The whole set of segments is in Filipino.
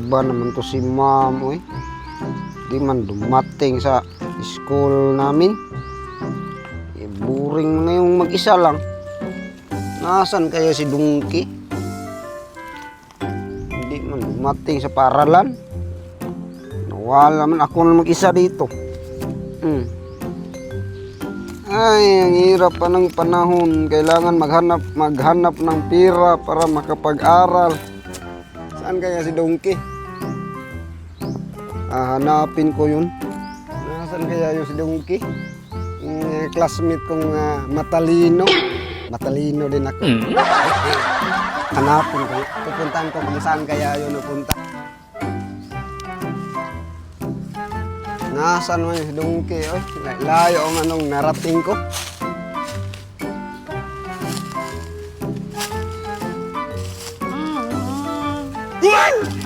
ba naman to si ma'am, oy? Di man dumating sa school namin. Boring na yung mag-isa lang. Nasaan kaya si Dungki? Hindi man dumating sa paralan. Nawala man ako na mag-isa dito. Ay, ang hirap pa ng panahon. Kailangan maghanap ng pira para makapag-aral. Saan kaya si Dungki? Hanapin ko yun. Nasaan kaya yung si Dungki? Yung classmate kong matalino. Matalino din ako. Hanapin ko. Pupuntahan ko kung saan kaya yun napunta. Nasaan mo yung si Dungki? Oy, layo ang anong narating ko.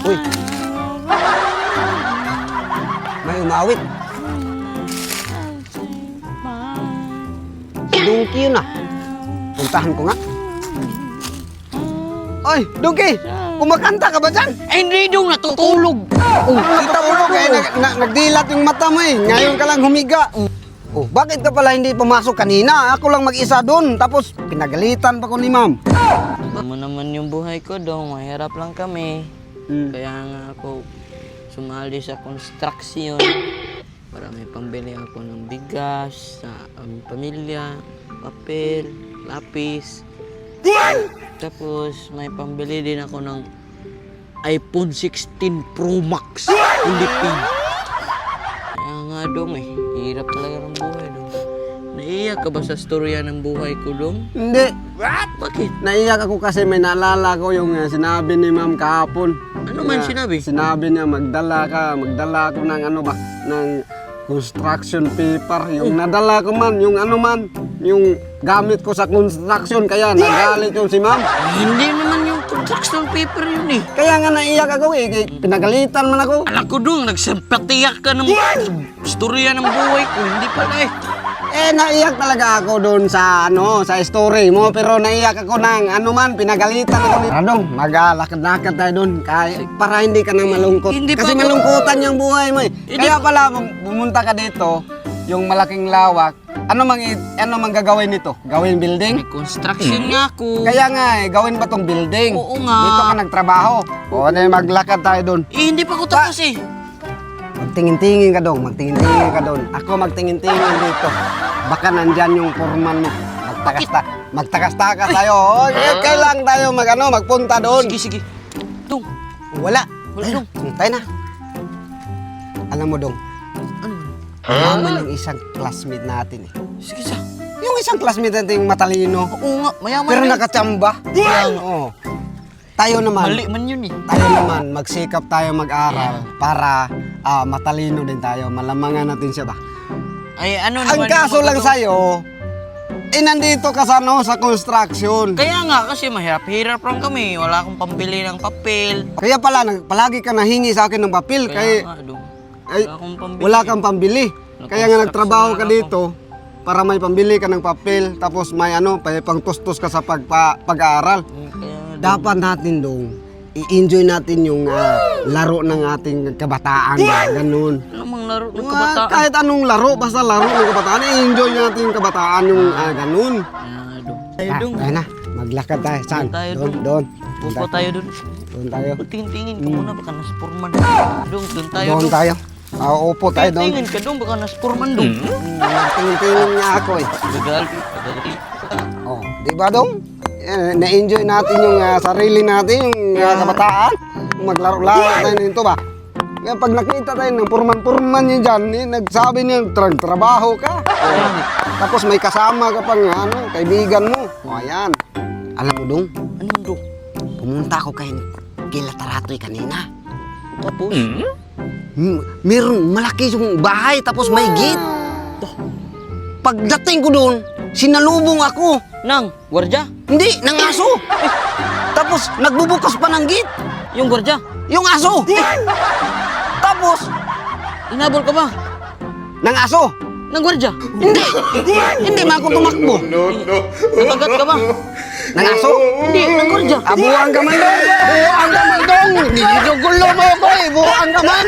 Uy! May umawit. Si Dungki yun ah. Puntahan ko nga. Oy, Dungki! Kumakanta ka ba dyan? Hindi dong, natutulog. Kita mo nagdilat yung mata mo eh. Ngayon ka lang humiga. Bakit ka pala hindi pumasok kanina? Ako lang mag-isa doon. Tapos pinagalitan pa ko ni ma'am. Mo naman yung buhay ko dong, mahirap lang kami. Kaya nga ako sumali sa construction para may pambili ako ng bigas sa aming pamilya, papel, lapis. Tapos may pambili din ako ng iPhone 16 Pro Max. Hindi pin. Kaya nga dong hirap talaga ng buhay dong. Naiiyak ka ba sa storya ng buhay ko dong? Hindi. Bakit? Naiyak ako kasi may naalala ko yung sinabi ni ma'am kahapon. Ano man sinabi? Sinabi niya magdala ako ng ano ba, ng construction paper. Yung nadala ko man, yung ano man, yung gamit ko sa construction. Kaya nagalit yung si ma'am. Hindi naman yung construction paper yun eh. Kaya nga naiyak ako eh, pinagalitan man ako. Alam ko dong, nagsimpatiyak ka ng storya ng buhay ko. Hindi pala eh. Naiyak talaga ako doon sa sa story mo, pero naiyak ako ng pinagalitan ako ni Radong. Magalakad-lakad tayo doon para hindi ka nang malungkot. Kasi malungkutan yung buhay mo eh. Kaya pala pumunta ka dito, yung malaking lawak. Ano mang gagawin nito? Gawin building? May construction nga ako. Kaya nga gawin ba tong building? Oo nga. Dito ka nagtrabaho. Maglakad tayo doon. Hindi pa ako tapos eh. Magtingin-tingin ka doon, Ako magtingin-tingin dito. Baka nandyan yung foreman mo. Magtakas-takas tayo. Kailang tayo magpunta doon. Sige. Dong. Wala. Dong. Tayo na. Alam mo, Dong. Ano? Mayaman yung isang classmate natin eh. Sige sa. Yung isang classmate natin yung matalino. Oo nga, mayaman Pero yun. nakachamba. Oo. Tayo naman. Mali man yun eh. Tayo naman, magsikap tayo mag-aral para matalino din tayo. Malamangan natin siya ba? Ay, ano Ang naman kaso yung lang sa'yo, nandito ka sa construction. Kaya nga, kasi mahirap-hirap lang kami. Wala akong pambili ng papel. Kaya pala, palagi ka nahingi sa akin ng papel. Kaya nga, Dong. Ay, Wala akong pambili. wala kang pambili. Kaya nga nagtrabaho ka ako. dito para may pambili ka ng papel. Tapos may pangtustos ka sa pag-aaral. Kaya nga, Dapat natin dong i-enjoy natin yung laro ng ating kabataan. Ganun. ano mang laro ng kabataan? Kahit anong laro, basta laro ng kabataan, i-enjoy natin yung kabataan yung ganun. Dong. Tayo, Dong. Tayo na, maglakad tayo. Saan? Tayo, Doon. Pupo tayo dun. Doon tayo. Tingin-tingin ka muna, baka naspurman. Dong, dun tayo. Doon Dong. tayo. Upo tayo doon. Tingin ka dong, baka naspurman dong. Tingin-tingin nga ako eh. Gagal. Di ba dong? Na-enjoy natin yung sarili natin, yung kabataan. Maglaro-laro tayo nito ba? Kaya pag nakita tayo ng purman-purman yun dyan, nagsabi niya, trabaho ka. Tapos may kasama ka pang kaibigan mo. Ayan. Alam mo dong, Ano dong? pumunta ako kay Lataratoy kanina. Tapos? Meron malaki yung bahay tapos may gate. Pagdating ko doon, sinalubong ako. Nang, gwardya? Hindi, ng aso. Tapos nagbubukas pa ng gate. Yung gwardya? Yung aso. Tapos, Inabol ka ba? ng aso. Ng gwardya? Hindi. Hindi man ako tumakbo. Natagat ka ba? Ng aso. Hindi, ng gwardya. Abuang ka man dong. Abuang ka man dong. Ginugulo mo ko eh. Buang ka man.